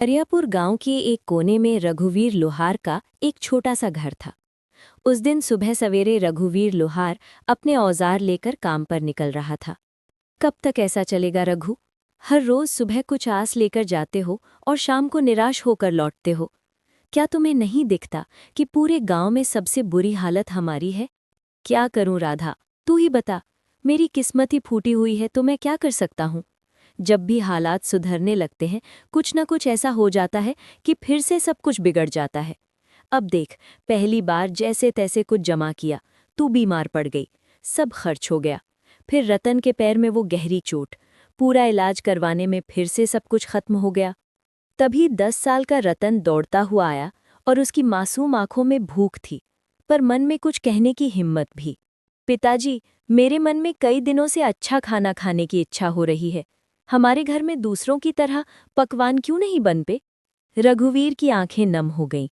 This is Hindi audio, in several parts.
अरियापुर गांव के एक कोने में रघुवीर लोहार का एक छोटा सा घर था। उस दिन सुबह सवेरे रघुवीर लोहार अपने औजार लेकर काम पर निकल रहा था। कब तक ऐसा चलेगा रघु? हर रोज सुबह कुछ आस लेकर जाते हो और शाम को निराश होकर लौटते हो। क्या तुम्हें नहीं दिखता कि पूरे गांव में सबसे बुरी हालत हमारी है? क्या करूं राधा, तू ही बता। मेरी किस्मत ही फूटी हुई है तो मैं क्या कर सकता हूं? जब भी हालात सुधरने लगते हैं, कुछ न कुछ ऐसा हो जाता है कि फिर से सब कुछ बिगड़ जाता है। अब देख, पहली बार जैसे तैसे कुछ जमा किया, तू बीमार पड़ गई, सब खर्च हो गया। फिर रतन के पैर में वो गहरी चोट, पूरा इलाज करवाने में फिर से सब कुछ खत्म हो गया। तभी 10 साल का रतन दौड़ता हुआ आया और उसकी मासूम आंखों में भूख थी, पर मन में कुछ कहने की हिम्मत भी। पिताजी, मेरे मन में कई दिनों से अच्छा खाना खाने की इच्छा हो रही है। हमारे घर में दूसरों की तरह पकवान क्यों नहीं बन पे? रघुवीर की आंखें नम हो गईं।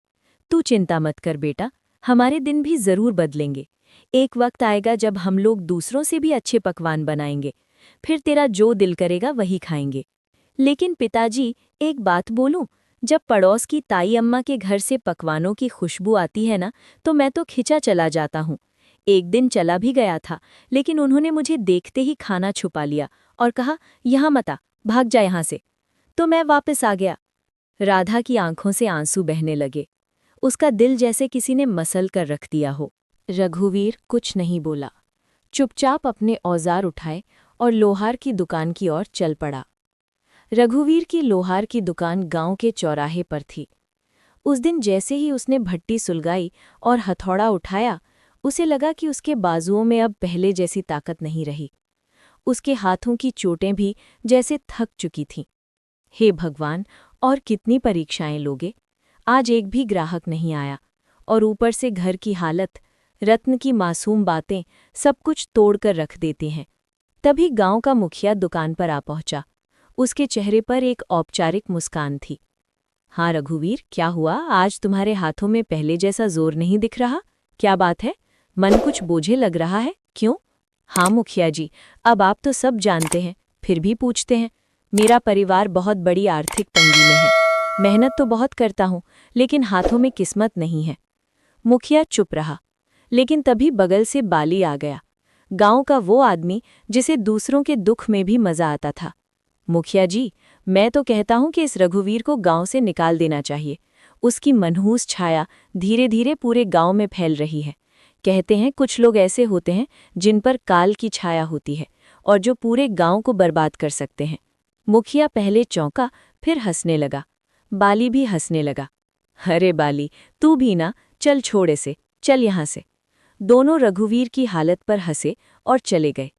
तू चिंता मत कर बेटा, हमारे दिन भी जरूर बदलेंगे। एक वक्त आएगा जब हम लोग दूसरों से भी अच्छे पकवान बनाएंगे। फिर तेरा जो दिल करेगा वही खाएंगे। लेकिन पिताजी, एक बात बोलूं, जब पड़ोस की ताई अम्मा के घर से पकवानों की खुशबू आती है ना, तो मैं तो खिंचा चला जाता हूँ। एक दिन चला भी गया था, लेकिन उन्होंने मुझे देखते ही खाना छुपा लिया और कहा, यहाँ मत आ, भाग जा यहाँ से। तो मैं वापस आ गया। राधा की आंखों से आंसू बहने लगे। उसका दिल जैसे किसी ने मसल कर रख दिया हो। रघुवीर कुछ नहीं बोला, चुपचाप अपने औजार उठाए और लोहार की दुकान की ओर चल पड़ा। रघुवीर की लोहार की दुकान गांव के चौराहे पर थी। उस दिन जैसे ही उसने भट्टी सुलगाई और हथौड़ा उठाया, उसे लगा कि उसके बाजुओं में अब पहले जैसी ताकत नहीं रही। उसके हाथों की चोटें भी जैसे थक चुकी थीं। हे भगवान, और कितनी परीक्षाएं लोगे? आज एक भी ग्राहक नहीं आया, और ऊपर से घर की हालत, रत्न की मासूम बातें सब कुछ तोड़कर रख देती हैं। तभी गांव का मुखिया दुकान पर आ पहुंचा। उसके चेहरे पर एक औपचारिक मुस्कान थी। हाँ रघुवीर, क्या हुआ? आज तुम्हारे हाथों में पहले जैसा जोर नहीं दिख रहा। क्या बात है? मन कुछ बोझे लग रहा है, क्यों? हाँ मुखिया जी, अब आप तो सब जानते हैं, फिर भी पूछते हैं। मेरा परिवार बहुत बड़ी आर्थिक तंगी में है। मेहनत तो बहुत करता हूँ, लेकिन हाथों में किस्मत नहीं है। मुखिया चुप रहा, लेकिन तभी बगल से बाली आ गया। गांव का वो आदमी जिसे दूसरों के दुख में भी मजा आता था। मुखिया जी, मैं तो कहता हूं कि इस रघुवीर को गांव से निकाल देना चाहिए। उसकी मनहूस छाया धीरे धीरे पूरे गांव में फैल रही है। कहते हैं कुछ लोग ऐसे होते हैं जिन पर काल की छाया होती है और जो पूरे गांव को बर्बाद कर सकते हैं। मुखिया पहले चौंका, फिर हंसने लगा। बाली भी हंसने लगा। अरे बाली, तू भी ना, चल छोड़ इसे, चल यहाँ से। दोनों रघुवीर की हालत पर हंसे और चले गए।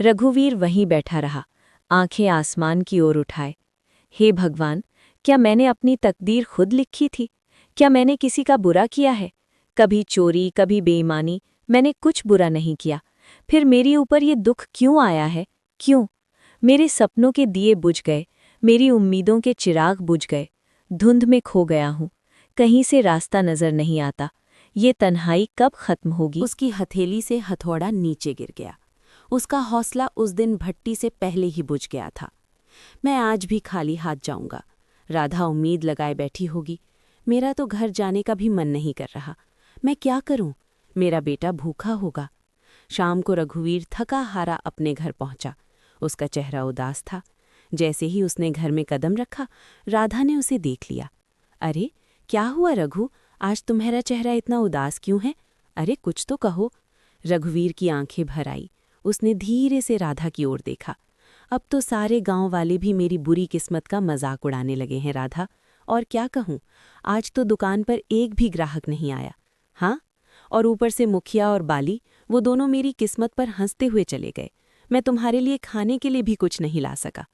रघुवीर वहीं बैठा रहा, आंखें आसमान की ओर उठाए। हे भगवान, क्या मैंने अपनी तकदीर खुद लिखी थी? क्या मैंने किसी का बुरा किया है? कभी चोरी, कभी बेईमानी, मैंने कुछ बुरा नहीं किया। फिर मेरी ऊपर ये दुख क्यों आया है? क्यों? मेरे सपनों के दिए बुझ गए, मेरी उम्मीदों के चिराग बुझ गए। धुंध में खो गया हूँ, कहीं से रास्ता नजर नहीं आता। ये तन्हाई कब खत्म होगी? उसकी हथेली से हथौड़ा नीचे गिर गया। उसका हौसला उस दिन भट्टी से पहले ही बुझ गया था। मैं आज भी खाली हाथ जाऊंगा। राधा उम्मीद लगाए बैठी होगी। मेरा तो घर जाने का भी मन नहीं कर रहा। मैं क्या करूं? मेरा बेटा भूखा होगा। शाम को रघुवीर थका हारा अपने घर पहुंचा। उसका चेहरा उदास था। जैसे ही उसने घर में कदम रखा, राधा ने उसे देख लिया। अरे, क्या हुआ रघु? आज तुम्हारा चेहरा इतना उदास क्यों है? अरे कुछ तो कहो। रघुवीर की आंखें भर आई। उसने धीरे से राधा की ओर देखा। अब तो सारे गांव वाले भी मेरी बुरी किस्मत का मजाक उड़ाने लगे हैं राधा। और क्या कहूँ, आज तो दुकान पर एक भी ग्राहक नहीं आया। हाँ, और ऊपर से मुखिया और बाली, वो दोनों मेरी किस्मत पर हंसते हुए चले गए। मैं तुम्हारे लिए खाने के लिए भी कुछ नहीं ला सका।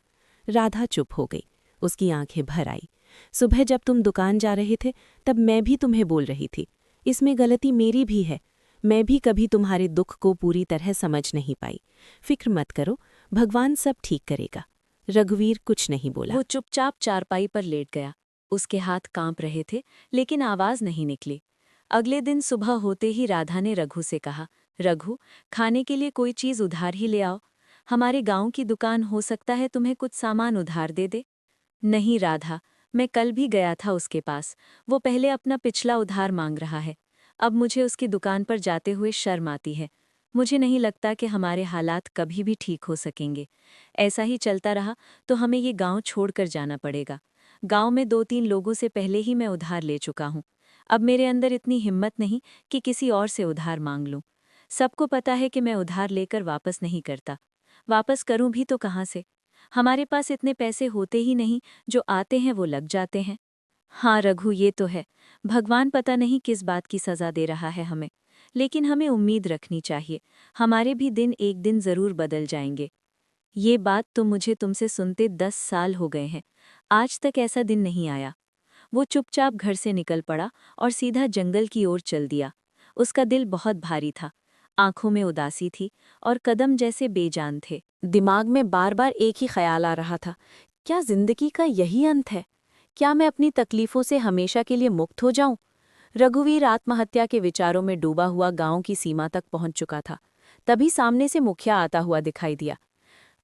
राधा चुप हो गई। उसकी आंखें भर आई। सुबह जब तुम दुकान जा रहे थे, तब मैं भी तुम्हें बोल रही थी, इसमें गलती मेरी भी है। मैं भी कभी तुम्हारे दुख को पूरी तरह समझ नहीं पाई। फिक्र मत करो, भगवान सब ठीक करेगा। रघुवीर कुछ नहीं बोला। वो चुपचाप चारपाई पर लेट गया। उसके हाथ कांप रहे थे, लेकिन आवाज नहीं निकली। अगले दिन सुबह होते ही राधा ने रघु से कहा, रघु, खाने के लिए कोई चीज उधार ही ले आओ। हमारे गांव की दुकान, हो सकता है तुम्हें कुछ सामान उधार दे दे। नहीं राधा, मैं कल भी गया था उसके पास। वो पहले अपना पिछला उधार मांग रहा है। अब मुझे उसकी दुकान पर जाते हुए शर्म आती है। मुझे नहीं लगता कि हमारे हालात कभी भी ठीक हो सकेंगे। ऐसा ही चलता रहा तो हमें ये गांव छोड़कर जाना पड़ेगा। गांव में 2-3 लोगों से पहले ही मैं उधार ले चुका हूँ। अब मेरे अंदर इतनी हिम्मत नहीं कि किसी और से उधार मांग लूं। सबको पता है कि मैं उधार लेकर वापस नहीं करता। वापस करूं भी तो कहाँ से? हमारे पास इतने पैसे होते ही नहीं, जो आते हैं वो लग जाते हैं। हाँ रघु, ये तो है। भगवान पता नहीं किस बात की सजा दे रहा है हमें, लेकिन हमें उम्मीद रखनी चाहिए। हमारे भी दिन एक दिन जरूर बदल जाएंगे। ये बात तो मुझे तुमसे सुनते 10 साल हो गए हैं। आज तक ऐसा दिन नहीं आया। वो चुपचाप घर से निकल पड़ा और सीधा जंगल की ओर चल दिया। उसका दिल बहुत भारी था, आंखों में उदासी थी और कदम जैसे बेजान थे। दिमाग में बार बार एक ही ख्याल आ रहा था, क्या जिंदगी का यही अंत है? क्या मैं अपनी तकलीफों से हमेशा के लिए मुक्त हो जाऊं? रघुवीर आत्महत्या के विचारों में डूबा हुआ गांव की सीमा तक पहुंच चुका था। तभी सामने से मुखिया आता हुआ दिखाई दिया।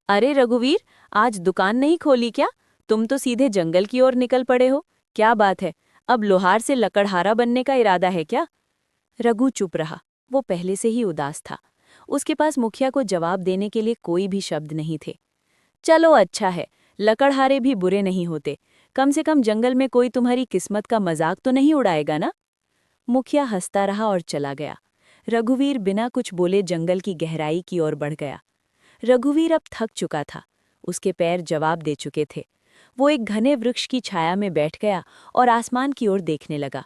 अरे रघुवीर, आज दुकान नहीं खोली क्या? तुम तो सीधे जंगल की ओर निकल पड़े हो। क्या बात है, अब लोहार से लकड़हारा बनने का इरादा है क्या? रघु चुप रहा। वो पहले से ही उदास था। उसके पास मुखिया को जवाब देने के लिए कोई भी शब्द नहीं थे। चलो अच्छा है, लकड़हारे भी बुरे नहीं होते। कम से कम जंगल में कोई तुम्हारी किस्मत का मजाक तो नहीं उड़ाएगा ना? मुखिया हंसता रहा और चला गया। रघुवीर बिना कुछ बोले जंगल की गहराई की ओर बढ़ गया। रघुवीर अब थक चुका था। उसके पैर जवाब दे चुके थे। वो एक घने वृक्ष की छाया में बैठ गया और आसमान की ओर देखने लगा।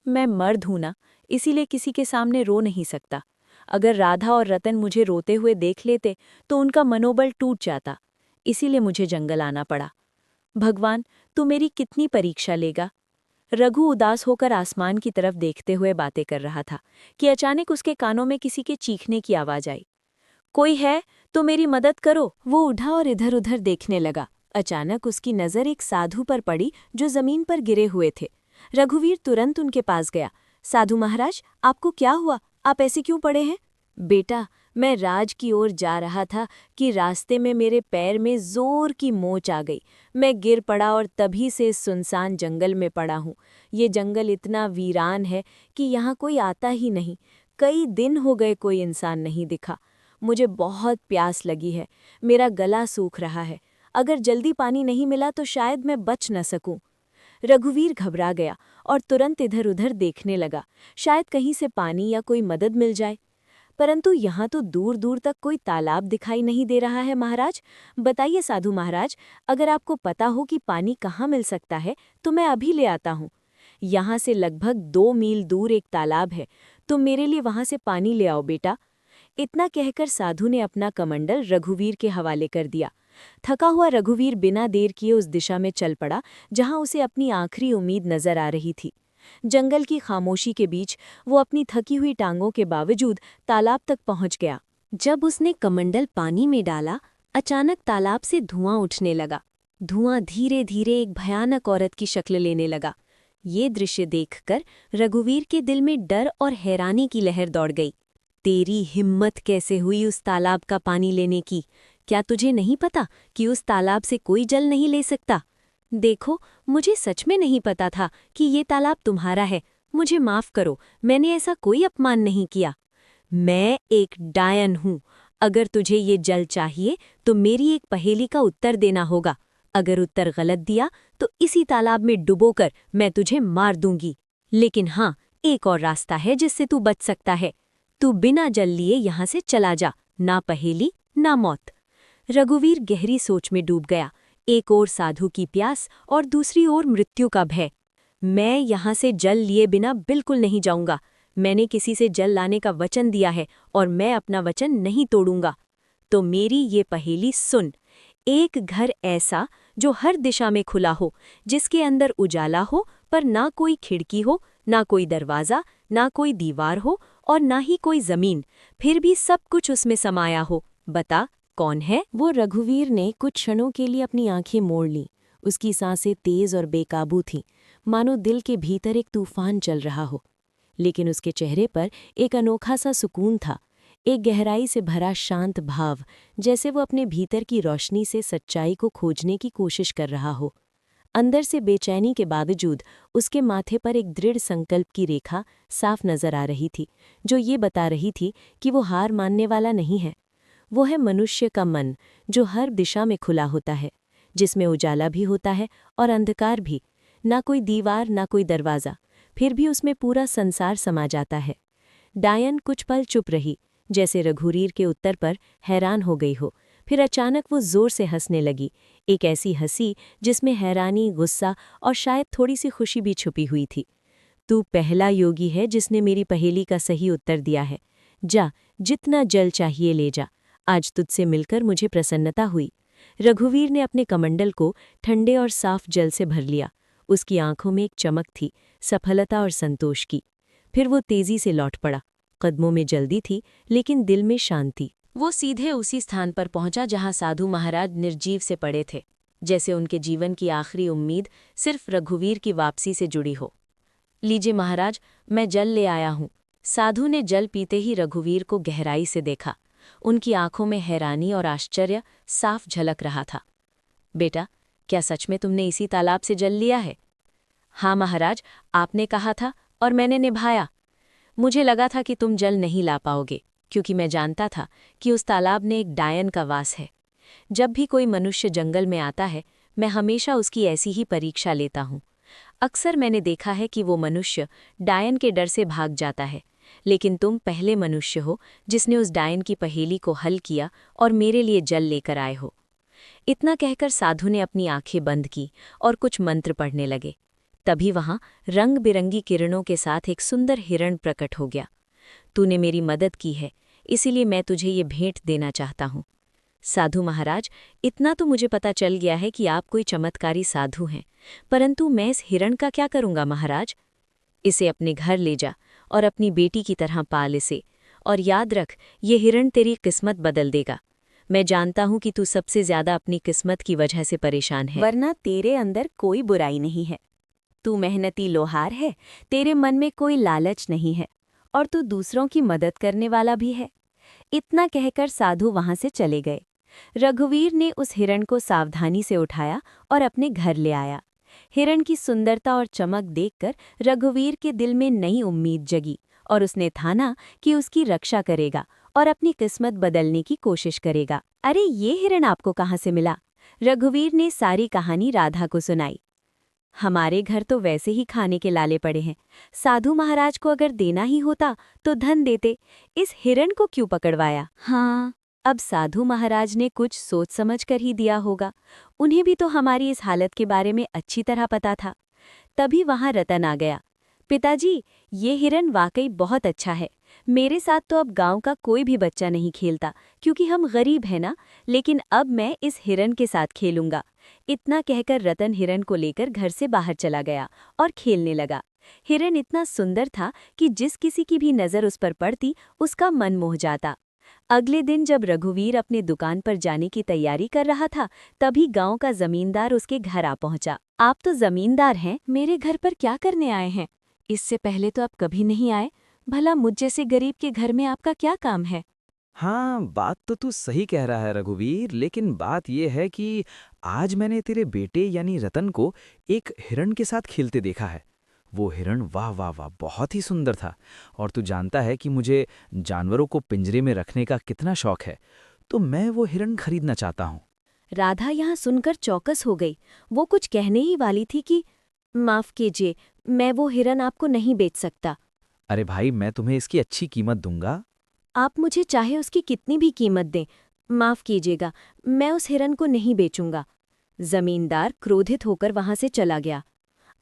मैं मर्द हूं ना, इसीलिए किसी के सामने रो नहीं सकता। अगर राधा और रतन मुझे रोते हुए देख लेते तो उनका मनोबल टूट जाता। इसीलिए मुझे जंगल आना पड़ा। भगवान, तू मेरी कितनी परीक्षा लेगा? रघु उदास होकर आसमान की तरफ देखते हुए बातें कर रहा था कि अचानक उसके कानों में किसी के चीखने की आवाज आई। कोई है तो मेरी मदद करो। वो उठा और इधर उधर देखने लगा। अचानक उसकी नजर एक साधु पर पड़ी जो जमीन पर गिरे हुए थे। रघुवीर तुरंत उनके पास गया। साधु महाराज, आपको क्या हुआ? आप ऐसे क्यों पड़े हैं? बेटा, मैं राज की ओर जा रहा था कि रास्ते में मेरे पैर में जोर की मोच आ गई। मैं गिर पड़ा और तभी से इस सुनसान जंगल में पड़ा हूँ। ये जंगल इतना वीरान है कि यहाँ कोई आता ही नहीं। कई दिन हो गए कोई इंसान नहीं दिखा। मुझे बहुत प्यास लगी है। मेरा गला सूख रहा है। अगर जल्दी पानी नहीं मिला तो शायद मैं बच न सकूं। रघुवीर घबरा गया और तुरंत इधर उधर देखने लगा, शायद कहीं से पानी या कोई मदद मिल जाए। परंतु यहाँ तो दूर दूर तक कोई तालाब दिखाई नहीं दे रहा है। महाराज, बताइए साधु महाराज, अगर आपको पता हो कि पानी कहाँ मिल सकता है तो मैं अभी ले आता हूँ। यहाँ से लगभग 2 मील दूर एक तालाब है, तुम मेरे लिए वहाँ से पानी ले आओ बेटा। इतना कहकर साधु ने अपना कमंडल रघुवीर के हवाले कर दिया। थका हुआ रघुवीर बिना देर किए उस दिशा में चल पड़ा जहां उसे अपनी आखिरी उम्मीद नजर आ रही थी। जंगल की खामोशी के बीच वो अपनी थकी हुई टांगों के बावजूद तालाब तक पहुंच गया। जब उसने कमंडल पानी में डाला, अचानक तालाब से धुआं उठने लगा। धुआं धीरे धीरे एक भयानक औरत की शक्ल लेने लगा। ये दृश्य देखकर रघुवीर के दिल में डर और हैरानी की लहर दौड़ गई। तेरी हिम्मत कैसे हुई उस तालाब का पानी लेने की? क्या तुझे नहीं पता कि उस तालाब से कोई जल नहीं ले सकता? देखो, मुझे सच में नहीं पता था कि ये तालाब तुम्हारा है। मुझे माफ करो, मैंने ऐसा कोई अपमान नहीं किया। मैं एक डायन हूँ। अगर तुझे ये जल चाहिए तो मेरी एक पहेली का उत्तर देना होगा। अगर उत्तर गलत दिया तो इसी तालाब में डुबोकर मैं तुझे मार दूंगी। लेकिन हाँ, एक और रास्ता है जिससे तू बच सकता है। तू बिना जल लिए यहाँ से चला जा, ना पहेली ना मौत। रघुवीर गहरी सोच में डूब गया। एक ओर साधु की प्यास और दूसरी ओर मृत्यु का भय। मैं यहाँ से जल लिए बिना बिल्कुल नहीं जाऊंगा। मैंने किसी से जल लाने का वचन दिया है और मैं अपना वचन नहीं तोड़ूंगा। तो मेरी ये पहेली सुन। एक घर ऐसा जो हर दिशा में खुला हो, जिसके अंदर उजाला हो पर ना कोई खिड़की हो, ना कोई दरवाज़ा, ना कोई दीवार हो और ना ही कोई जमीन, फिर भी सब कुछ उसमें समाया हो। बता, कौन है वो? रघुवीर ने कुछ क्षणों के लिए अपनी आंखें मोड़ लीं। उसकी सांसें तेज और बेकाबू थीं, मानो दिल के भीतर एक तूफान चल रहा हो। लेकिन उसके चेहरे पर एक अनोखा सा सुकून था, एक गहराई से भरा शांत भाव, जैसे वो अपने भीतर की रोशनी से सच्चाई को खोजने की कोशिश कर रहा हो। अंदर से बेचैनी के बावजूद उसके माथे पर एक दृढ़ संकल्प की रेखा साफ नजर आ रही थी, जो ये बता रही थी कि वो हार मानने वाला नहीं है। वो है मनुष्य का मन, जो हर दिशा में खुला होता है, जिसमें उजाला भी होता है और अंधकार भी। ना कोई दीवार, ना कोई दरवाज़ा, फिर भी उसमें पूरा संसार समा जाता है। डायन कुछ पल चुप रही, जैसे रघुवीर के उत्तर पर हैरान हो गई हो। फिर अचानक वो जोर से हंसने लगी, एक ऐसी हंसी जिसमें हैरानी, गुस्सा और शायद थोड़ी सी खुशी भी छुपी हुई थी। तू पहला योगी है जिसने मेरी पहेली का सही उत्तर दिया है। जा, जितना जल चाहिए ले जा। आज तुझसे मिलकर मुझे प्रसन्नता हुई। रघुवीर ने अपने कमंडल को ठंडे और साफ जल से भर लिया। उसकी आंखों में एक चमक थी, सफलता और संतोष की। फिर वो तेजी से लौट पड़ा। कदमों में जल्दी थी, लेकिन दिल में शांति। वो सीधे उसी स्थान पर पहुंचा जहां साधु महाराज निर्जीव से पड़े थे, जैसे उनके जीवन की आखिरी उम्मीद सिर्फ रघुवीर की वापसी से जुड़ी हो। लीजिए महाराज, मैं जल ले आया हूं। साधु ने जल पीते ही रघुवीर को गहराई से देखा। उनकी आंखों में हैरानी और आश्चर्य साफ झलक रहा था। बेटा, क्या सच में तुमने इसी तालाब से जल लिया है? हाँ महाराज, आपने कहा था और मैंने निभाया। मुझे लगा था कि तुम जल नहीं ला पाओगे, क्योंकि मैं जानता था कि उस तालाब में एक डायन का वास है। जब भी कोई मनुष्य जंगल में आता है, मैं हमेशा उसकी ऐसी ही परीक्षा लेता हूँ। अक्सर मैंने देखा है कि वो मनुष्य डायन के डर से भाग जाता है, लेकिन तुम पहले मनुष्य हो जिसने उस डायन की पहेली को हल किया और मेरे लिए जल लेकर आए हो। इतना कहकर साधु ने अपनी आंखें बंद की और कुछ मंत्र पढ़ने लगे। तभी वहां रंग बिरंगी किरणों के साथ एक सुंदर हिरण प्रकट हो गया। तूने मेरी मदद की है, इसीलिए मैं तुझे ये भेंट देना चाहता हूँ। साधु महाराज, इतना तो मुझे पता चल गया है कि आप कोई चमत्कारी साधु हैं, परंतु मैं इस हिरण का क्या करूँगा महाराज? इसे अपने घर ले जा और अपनी बेटी की तरह पाल इसे, और याद रख, ये हिरण तेरी किस्मत बदल देगा। मैं जानता हूँ कि तू सबसे ज्यादा अपनी किस्मत की वजह से परेशान है, वरना तेरे अंदर कोई बुराई नहीं है। तू मेहनती लोहार है, तेरे मन में कोई लालच नहीं है, और तू दूसरों की मदद करने वाला भी है। इतना कहकर साधु वहां से चले गए। रघुवीर ने उस हिरण को सावधानी से उठाया और अपने घर ले आया। हिरण की सुंदरता और चमक देखकर रघुवीर के दिल में नई उम्मीद जगी, और उसने ठाना कि उसकी रक्षा करेगा और अपनी किस्मत बदलने की कोशिश करेगा। अरे, ये हिरण आपको कहाँ से मिला? रघुवीर ने सारी कहानी राधा को सुनाई। हमारे घर तो वैसे ही खाने के लाले पड़े हैं। साधु महाराज को अगर देना ही होता तो धन देते, इस हिरण को क्यों पकड़वाया? हाँ, अब साधु महाराज ने कुछ सोच समझ कर ही दिया होगा। उन्हें भी तो हमारी इस हालत के बारे में अच्छी तरह पता था। तभी वहां रतन आ गया। पिताजी, ये हिरण वाकई बहुत अच्छा है। मेरे साथ तो अब गांव का कोई भी बच्चा नहीं खेलता, क्योंकि हम गरीब हैं ना, लेकिन अब मैं इस हिरण के साथ खेलूंगा। इतना कहकर रतन हिरण को लेकर घर से बाहर चला गया और खेलने लगा। हिरण इतना सुंदर था कि जिस किसी की भी नज़र उस पर पड़ती, उसका मन मोह जाता। अगले दिन जब रघुवीर अपने दुकान पर जाने की तैयारी कर रहा था, तभी गांव का जमींदार उसके घर आ पहुंचा। आप तो जमींदार हैं, मेरे घर पर क्या करने आए हैं? इससे पहले तो आप कभी नहीं आए। भला मुझ जैसे गरीब के घर में आपका क्या काम है? हाँ, बात तो तू सही कह रहा है रघुवीर, लेकिन बात यह है कि आज मैंने तेरे बेटे यानी रतन को एक हिरण के साथ खेलते देखा है। वो हिरण वाह वाह वाह बहुत ही सुंदर था। और तू जानता है कि मुझे जानवरों को पिंजरे में रखने का कितना शौक है, तो मैं वो हिरण खरीदना चाहता हूँ। राधा यहाँ सुनकर चौकस हो गई। वो कुछ कहने ही वाली थी कि माफ कीजिए, मैं वो हिरण आपको नहीं बेच सकता। अरे भाई, मैं तुम्हें इसकी अच्छी कीमत दूंगा। आप मुझे चाहे उसकी कितनी भी कीमत दें, माफ कीजिएगा, मैं उस हिरण को नहीं बेचूंगा। जमींदार क्रोधित होकर वहां से चला गया।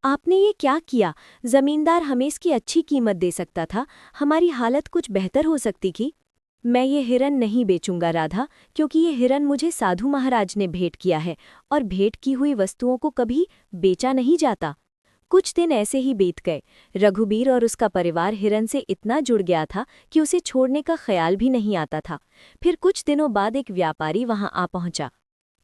आपने ये क्या किया? जमींदार हमें इसकी अच्छी कीमत दे सकता था, हमारी हालत कुछ बेहतर हो सकती थी। मैं ये हिरण नहीं बेचूंगा राधा, क्योंकि ये हिरण मुझे साधु महाराज ने भेंट किया है, और भेंट की हुई वस्तुओं को कभी बेचा नहीं जाता। कुछ दिन ऐसे ही बीत गए। रघुवीर और उसका परिवार हिरण से इतना जुड़ गया था कि उसे छोड़ने का ख्याल भी नहीं आता था। फिर कुछ दिनों बाद एक व्यापारी वहां आ पहुंचा।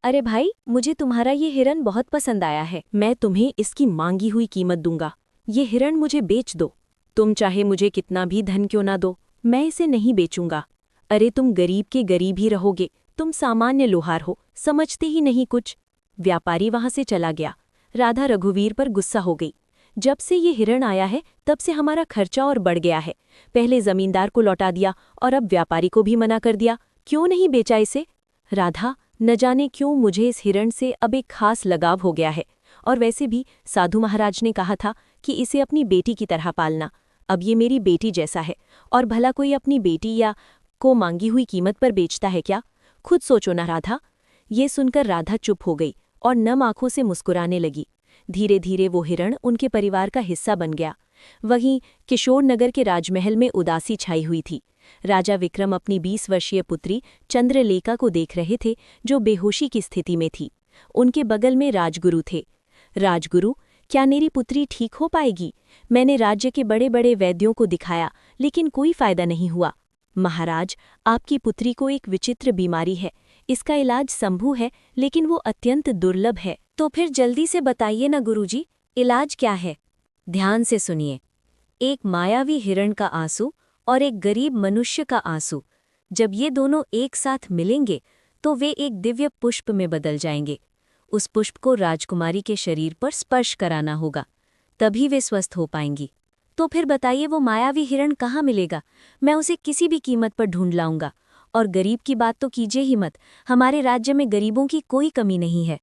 अरे भाई, मुझे तुम्हारा ये हिरण बहुत पसंद आया है। मैं तुम्हें इसकी मांगी हुई कीमत दूंगा। ये हिरण मुझे बेच दो। तुम चाहे मुझे कितना भी धन क्यों ना दो, मैं इसे नहीं बेचूंगा। अरे, तुम गरीब के गरीब ही रहोगे। तुम सामान्य लोहार हो, समझते ही नहीं कुछ। व्यापारी वहां से चला गया। राधा रघुवीर पर गुस्सा हो गई। जब से ये हिरण आया है तब से हमारा खर्चा और बढ़ गया है। पहले जमींदार को लौटा दिया और अब व्यापारी को भी मना कर दिया। क्यों नहीं बेचा इसे? राधा, न जाने क्यों मुझे इस हिरण से अब एक खास लगाव हो गया है। और वैसे भी साधु महाराज ने कहा था कि इसे अपनी बेटी की तरह पालना। अब ये मेरी बेटी जैसा है, और भला कोई अपनी बेटी या को मांगी हुई कीमत पर बेचता है क्या? खुद सोचो ना राधा। ये सुनकर राधा चुप हो गई और नम आंखों से मुस्कुराने लगी। धीरे धीरे वो हिरण उनके परिवार का हिस्सा बन गया। वहीं किशोरनगर के राजमहल में उदासी छाई हुई थी। राजा विक्रम अपनी 20 वर्षीय पुत्री चंद्रलेखा को देख रहे थे, जो बेहोशी की स्थिति में थी। उनके बगल में राजगुरु थे। राजगुरु, क्या मेरी पुत्री ठीक हो पाएगी? मैंने राज्य के बड़े बड़े वैद्यों को दिखाया, लेकिन कोई फायदा नहीं हुआ। महाराज, आपकी पुत्री को एक विचित्र बीमारी है। इसका इलाज संभव है, लेकिन वो अत्यंत दुर्लभ है। तो फिर जल्दी से बताइए ना गुरुजी, इलाज क्या है? ध्यान से सुनिए। एक मायावी हिरण का आंसू और एक गरीब मनुष्य का आंसू, जब ये दोनों एक साथ मिलेंगे तो वे एक दिव्य पुष्प में बदल जाएंगे। उस पुष्प को राजकुमारी के शरीर पर स्पर्श कराना होगा, तभी वे स्वस्थ हो पाएंगी। तो फिर बताइए वो मायावी हिरण कहाँ मिलेगा? मैं उसे किसी भी कीमत पर ढूंढ लाऊंगा। और गरीब की बात तो कीजिए ही मत, हमारे राज्य में गरीबों की कोई कमी नहीं है।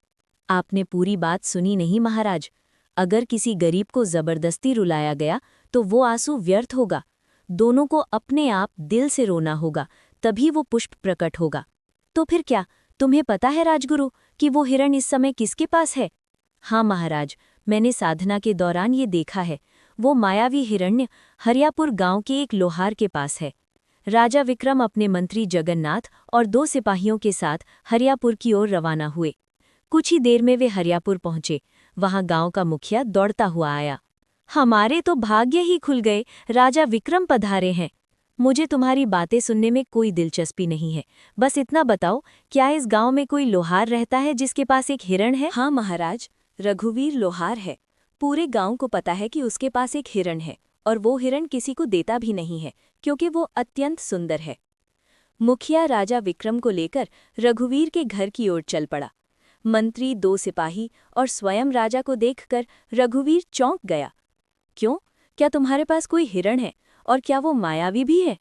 आपने पूरी बात सुनी नहीं महाराज। अगर किसी गरीब को जबरदस्ती रुलाया गया तो वो आंसू व्यर्थ होगा। दोनों को अपने आप दिल से रोना होगा, तभी वो पुष्प प्रकट होगा। तो फिर क्या तुम्हें पता है राजगुरु कि वो हिरण इस समय किसके पास है? हाँ महाराज, मैंने साधना के दौरान ये देखा है। वो मायावी हिरण्य हरियापुर गांव के एक लोहार के पास है। राजा विक्रम अपने मंत्री जगन्नाथ और 2 सिपाहियों के साथ हरियापुर की ओर रवाना हुए। कुछ ही देर में वे हरियापुर पहुंचे। वहां गांव का मुखिया दौड़ता हुआ आया। हमारे तो भाग्य ही खुल गए, राजा विक्रम पधारे हैं। मुझे तुम्हारी बातें सुनने में कोई दिलचस्पी नहीं है। बस इतना बताओ, क्या इस गांव में कोई लोहार रहता है जिसके पास एक हिरण है? हाँ महाराज, रघुवीर लोहार है। पूरे गांव को पता है कि उसके पास एक हिरण है, और वो हिरण किसी को देता भी नहीं है, क्योंकि वो अत्यंत सुंदर है। मुखिया राजा विक्रम को लेकर रघुवीर के घर की ओर चल पड़ा। मंत्री, 2 सिपाही और स्वयं राजा को देखकर रघुवीर चौंक गया। क्यों? क्या तुम्हारे पास कोई हिरण है? और क्या वो मायावी भी है?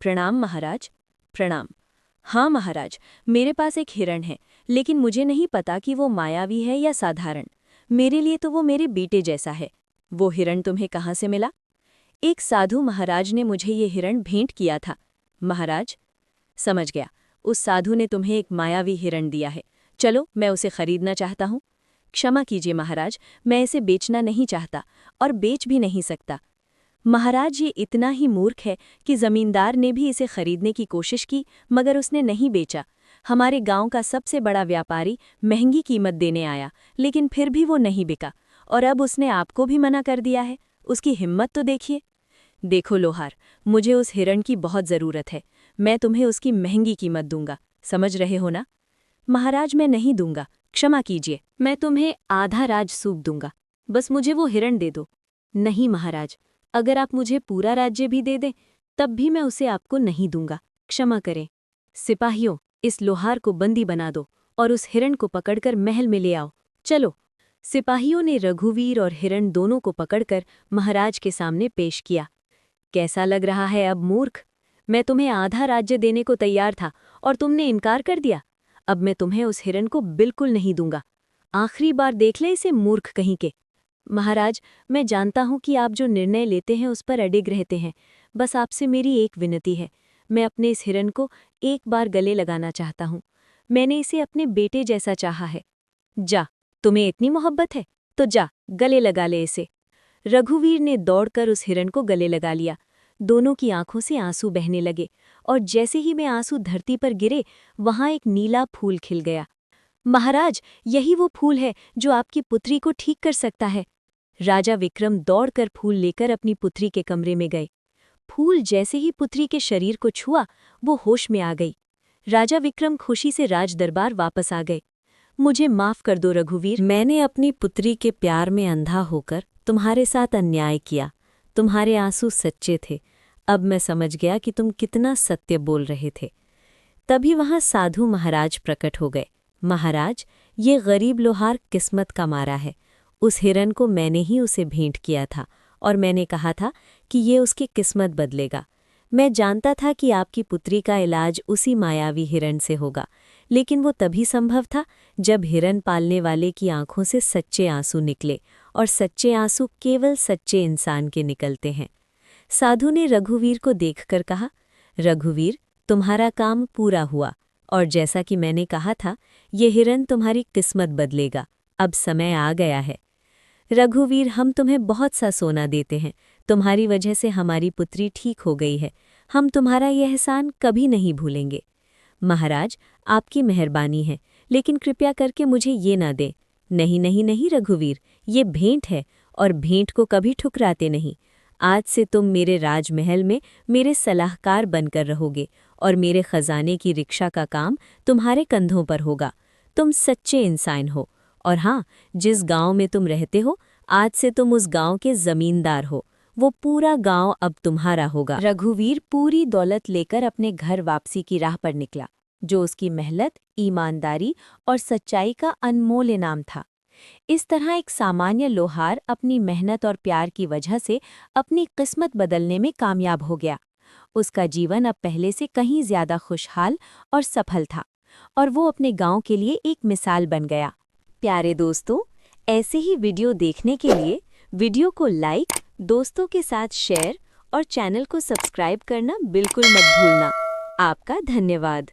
प्रणाम महाराज। प्रणाम। हाँ महाराज, मेरे पास एक हिरण है, लेकिन मुझे नहीं पता कि वो मायावी है या साधारण। मेरे लिए तो वो मेरे बेटे जैसा है। वो हिरण तुम्हें कहाँ से मिला? एक साधु महाराज ने मुझे ये हिरण भेंट किया था। महाराज, समझ गया। उस साधु ने तुम्हें एक मायावी हिरण दिया है। चलो, मैं उसे खरीदना चाहता हूँ। क्षमा कीजिए महाराज, मैं इसे बेचना नहीं चाहता और बेच भी नहीं सकता। महाराज, ये इतना ही मूर्ख है कि जमींदार ने भी इसे खरीदने की कोशिश की, मगर उसने नहीं बेचा। हमारे गांव का सबसे बड़ा व्यापारी महंगी कीमत देने आया, लेकिन फिर भी वो नहीं बिका, और अब उसने आपको भी मना कर दिया है। उसकी हिम्मत तो देखिए। देखो लोहार, मुझे उस हिरण की बहुत ज़रूरत है। मैं तुम्हें उसकी महंगी कीमत दूंगा, समझ रहे हो ना? महाराज, मैं नहीं दूंगा, क्षमा कीजिए। मैं तुम्हें आधा राज सूप दूंगा, बस मुझे वो हिरण दे दो। नहीं महाराज, अगर आप मुझे पूरा राज्य भी दे दें तब भी मैं उसे आपको नहीं दूंगा, क्षमा करें। सिपाहियों, इस लोहार को बंदी बना दो और उस हिरण को पकड़कर महल में ले आओ। चलो। सिपाहियों ने रघुवीर और हिरण दोनों को पकड़कर महाराज के सामने पेश किया। कैसा लग रहा है अब मूर्ख? मैं तुम्हें आधा राज्य देने को तैयार था और तुमने इनकार कर दिया। अब मैं तुम्हें उस हिरण को बिल्कुल नहीं दूंगा। आखिरी बार देख ले इसे, मूर्ख कहीं के। महाराज, मैं जानता हूं कि आप जो निर्णय लेते हैं उस पर अडिग रहते हैं। बस आपसे मेरी एक विनती है, मैं अपने इस हिरण को एक बार गले लगाना चाहता हूं। मैंने इसे अपने बेटे जैसा चाहा है। जा, तुम्हें इतनी मोहब्बत है तो जा, गले लगा ले इसे। रघुवीर ने दौड़कर उस हिरण को गले लगा लिया। दोनों की आंखों से आंसू बहने लगे, और जैसे ही वे आंसू धरती पर गिरे, वहां एक नीला फूल खिल गया। महाराज, यही वो फूल है जो आपकी पुत्री को ठीक कर सकता है। राजा विक्रम दौड़कर फूल लेकर अपनी पुत्री के कमरे में गए। फूल जैसे ही पुत्री के शरीर को छुआ, वो होश में आ गई। राजा विक्रम खुशी से राज दरबार वापस आ गए। मुझे माफ कर दो रघुवीर, मैंने अपनी पुत्री के प्यार में अंधा होकर तुम्हारे साथ अन्याय किया। तुम्हारे आंसू सच्चे थे। अब मैं समझ गया कि तुम कितना सत्य बोल रहे थे। तभी वहां साधु महाराज प्रकट हो गए। महाराज, ये गरीब लोहार किस्मत का मारा है। उस हिरन को मैंने ही उसे भेंट किया था और मैंने कहा था कि ये उसकी किस्मत बदलेगा। मैं जानता था कि आपकी पुत्री का इलाज उसी मायावी हिरन से होगा, लेकिन वो तभी संभव था जब हिरन पालने वाले की आंखों से सच्चे आंसू निकले, और सच्चे आंसू केवल सच्चे इंसान के निकलते हैं। साधु ने रघुवीर को देखकर कहा, रघुवीर, तुम्हारा काम पूरा हुआ, और जैसा कि मैंने कहा था, ये हिरन तुम्हारी किस्मत बदलेगा। अब समय आ गया है। रघुवीर, हम तुम्हें बहुत सा सोना देते हैं। तुम्हारी वजह से हमारी पुत्री ठीक हो गई है। हम तुम्हारा यह एहसान कभी नहीं भूलेंगे। महाराज, आपकी मेहरबानी है, लेकिन कृपया करके मुझे ये ना दें। नहीं नहीं नहीं रघुवीर, ये भेंट है और भेंट को कभी ठुकराते नहीं। आज से तुम मेरे राजमहल में मेरे सलाहकार बनकर रहोगे और मेरे खजाने की रिक्शा का काम तुम्हारे कंधों पर होगा। तुम सच्चे इंसान हो, और हाँ, जिस गांव में तुम रहते हो, आज से तुम उस गांव के जमींदार हो। वो पूरा गांव अब तुम्हारा होगा। रघुवीर पूरी दौलत लेकर अपने घर वापसी की राह पर निकला, जो उसकी मेहनत, ईमानदारी और सच्चाई का अनमोल इनाम था। इस तरह एक सामान्य लोहार अपनी मेहनत और प्यार की वजह से अपनी किस्मत बदलने में कामयाब हो गया। उसका जीवन अब पहले से कहीं ज्यादा खुशहाल और सफल था, और वो अपने गांव के लिए एक मिसाल बन गया। प्यारे दोस्तों, ऐसे ही वीडियो देखने के लिए वीडियो को लाइक, दोस्तों के साथ शेयर और चैनल को सब्सक्राइब करना बिल्कुल मत भूलना। आपका धन्यवाद।